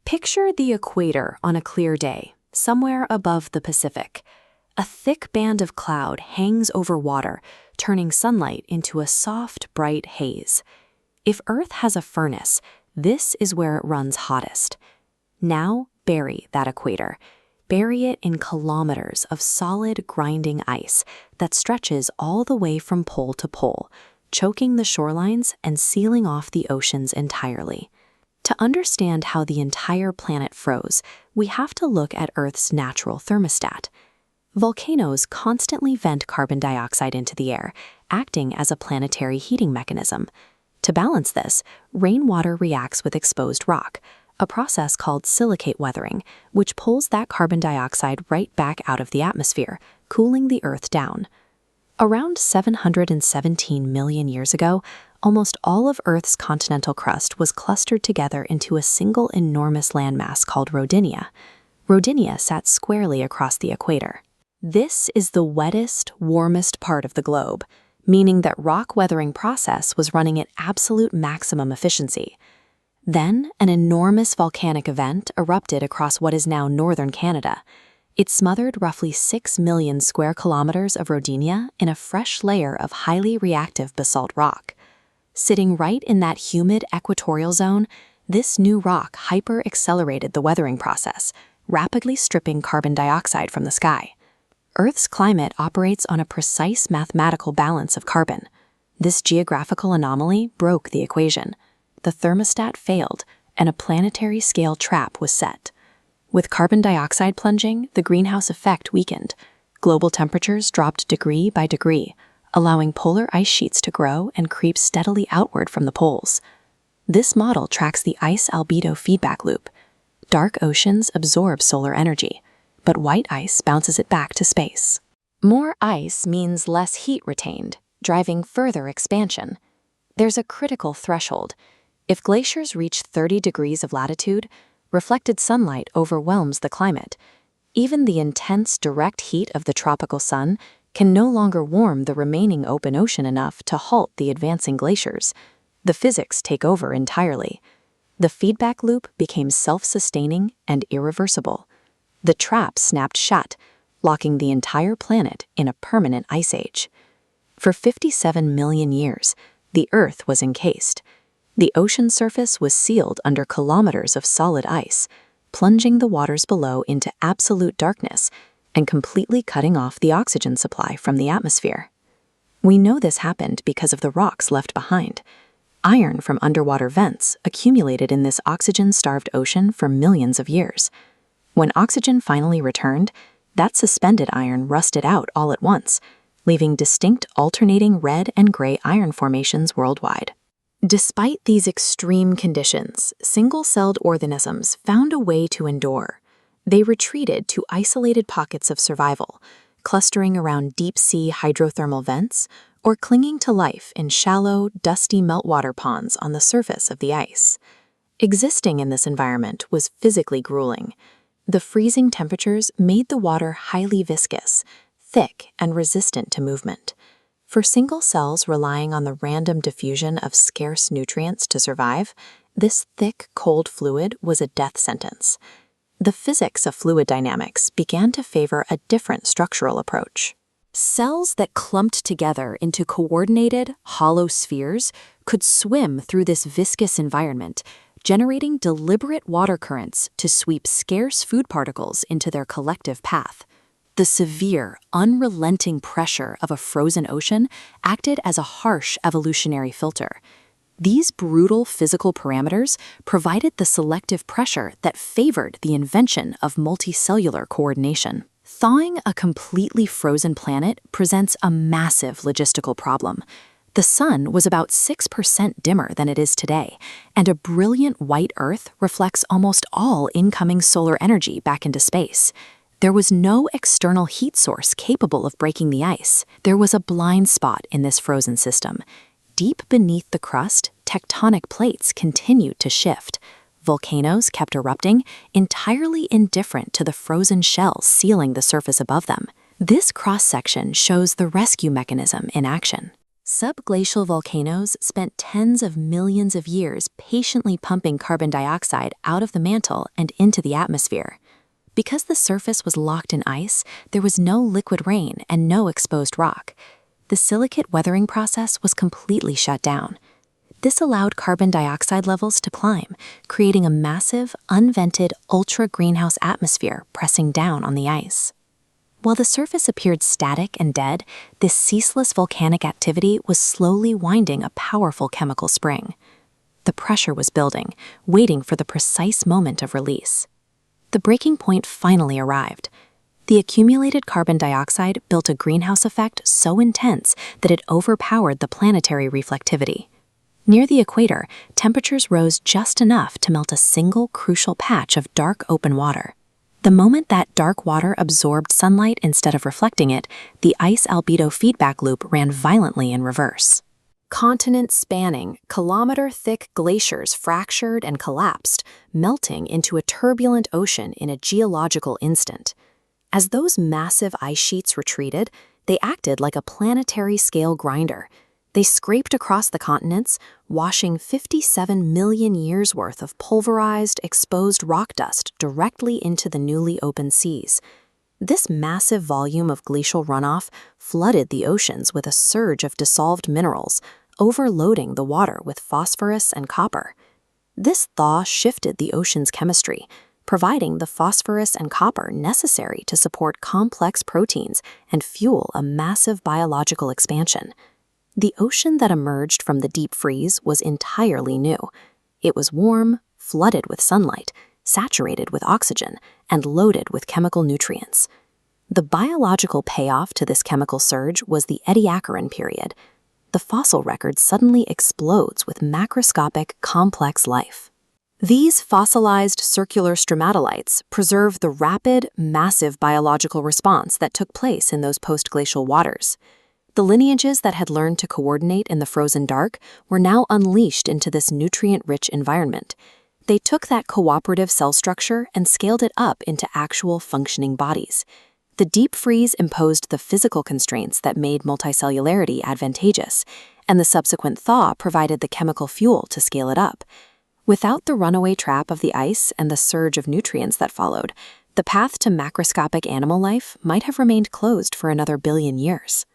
Picture the equator on a clear day, somewhere above the Pacific. A thick band of cloud hangs over water, turning sunlight into a soft, bright haze. If Earth has a furnace, this is where it runs hottest. Now, bury that equator. Bury it in kilometers of solid, grinding ice that stretches all the way from pole to pole, choking the shorelines and sealing off the oceans entirely. To understand how the entire planet froze, we have to look at Earth's natural thermostat. Volcanoes constantly vent carbon dioxide into the air, acting as a planetary heating mechanism. To balance this, rainwater reacts with exposed rock, a process called silicate weathering, which pulls that carbon dioxide right back out of the atmosphere, cooling the Earth down. Around 717 million years ago, almost all of Earth's continental crust was clustered together into a single enormous landmass called Rodinia. Rodinia sat squarely across the equator. This is the wettest, warmest part of the globe, meaning that rock weathering process was running at absolute maximum efficiency. Then, an enormous volcanic event erupted across what is now northern Canada. It smothered roughly 6 million square kilometers of Rodinia in a fresh layer of highly reactive basalt rock. Sitting right in that humid equatorial zone, this new rock hyper-accelerated the weathering process, rapidly stripping carbon dioxide from the sky. Earth's climate operates on a precise mathematical balance of carbon. This geographical anomaly broke the equation. The thermostat failed, and a planetary scale trap was set. With carbon dioxide plunging, the greenhouse effect weakened. Global temperatures dropped degree by degree, allowing polar ice sheets to grow and creep steadily outward from the poles. This model tracks the ice-albedo feedback loop. Dark oceans absorb solar energy, but white ice bounces it back to space. More ice means less heat retained, driving further expansion. There's a critical threshold. If glaciers reach 30 degrees of latitude, reflected sunlight overwhelms the climate. Even the intense direct heat of the tropical sun can no longer warm the remaining open ocean enough to halt the advancing glaciers. The physics take over entirely. The feedback loop became self-sustaining and irreversible. The trap snapped shut, locking the entire planet in a permanent ice age. For 57 million years, the Earth was encased. The ocean surface was sealed under kilometers of solid ice, plunging the waters below into absolute darkness and completely cutting off the oxygen supply from the atmosphere. We know this happened because of the rocks left behind. Iron from underwater vents accumulated in this oxygen-starved ocean for millions of years. When oxygen finally returned, that suspended iron rusted out all at once, leaving distinct alternating red and gray iron formations worldwide. Despite these extreme conditions, single-celled organisms found a way to endure. They retreated to isolated pockets of survival, clustering around deep-sea hydrothermal vents or clinging to life in shallow, dusty meltwater ponds on the surface of the ice. Existing in this environment was physically grueling. The freezing temperatures made the water highly viscous, thick, and resistant to movement. For single cells relying on the random diffusion of scarce nutrients to survive, this thick, cold fluid was a death sentence. The physics of fluid dynamics began to favor a different structural approach. Cells that clumped together into coordinated, hollow spheres could swim through this viscous environment, generating deliberate water currents to sweep scarce food particles into their collective path. The severe, unrelenting pressure of a frozen ocean acted as a harsh evolutionary filter. These brutal physical parameters provided the selective pressure that favored the invention of multicellular coordination. Thawing a completely frozen planet presents a massive logistical problem. The sun was about 6% dimmer than it is today, and a brilliant white Earth reflects almost all incoming solar energy back into space. There was no external heat source capable of breaking the ice. There was a blind spot in this frozen system. Deep beneath the crust, tectonic plates continued to shift. Volcanoes kept erupting, entirely indifferent to the frozen shells sealing the surface above them. This cross-section shows the rescue mechanism in action. Subglacial volcanoes spent tens of millions of years patiently pumping carbon dioxide out of the mantle and into the atmosphere. Because the surface was locked in ice, there was no liquid rain and no exposed rock. The silicate weathering process was completely shut down. This allowed carbon dioxide levels to climb, creating a massive, unvented, ultra-greenhouse atmosphere pressing down on the ice. While the surface appeared static and dead, this ceaseless volcanic activity was slowly winding a powerful chemical spring. The pressure was building, waiting for the precise moment of release. The breaking point finally arrived. The accumulated carbon dioxide built a greenhouse effect so intense that it overpowered the planetary reflectivity. Near the equator, temperatures rose just enough to melt a single crucial patch of dark open water. The moment that dark water absorbed sunlight instead of reflecting it, the ice-albedo feedback loop ran violently in reverse. Continent-spanning, kilometer-thick glaciers fractured and collapsed, melting into a turbulent ocean in a geological instant. As those massive ice sheets retreated, they acted like a planetary-scale grinder. They scraped across the continents, washing 57 million years' worth of pulverized, exposed rock dust directly into the newly opened seas. This massive volume of glacial runoff flooded the oceans with a surge of dissolved minerals, overloading the water with phosphorus and copper. This thaw shifted the ocean's chemistry, providing the phosphorus and copper necessary to support complex proteins and fuel a massive biological expansion. The ocean that emerged from the deep freeze was entirely new. It was warm, flooded with sunlight, saturated with oxygen, and loaded with chemical nutrients. The biological payoff to this chemical surge was the Ediacaran period. The fossil record suddenly explodes with macroscopic, complex life. These fossilized circular stromatolites preserve the rapid, massive biological response that took place in those post-glacial waters. The lineages that had learned to coordinate in the frozen dark were now unleashed into this nutrient-rich environment. They took that cooperative cell structure and scaled it up into actual functioning bodies. The deep freeze imposed the physical constraints that made multicellularity advantageous, and the subsequent thaw provided the chemical fuel to scale it up. Without the runaway trap of the ice and the surge of nutrients that followed, the path to macroscopic animal life might have remained closed for another billion years.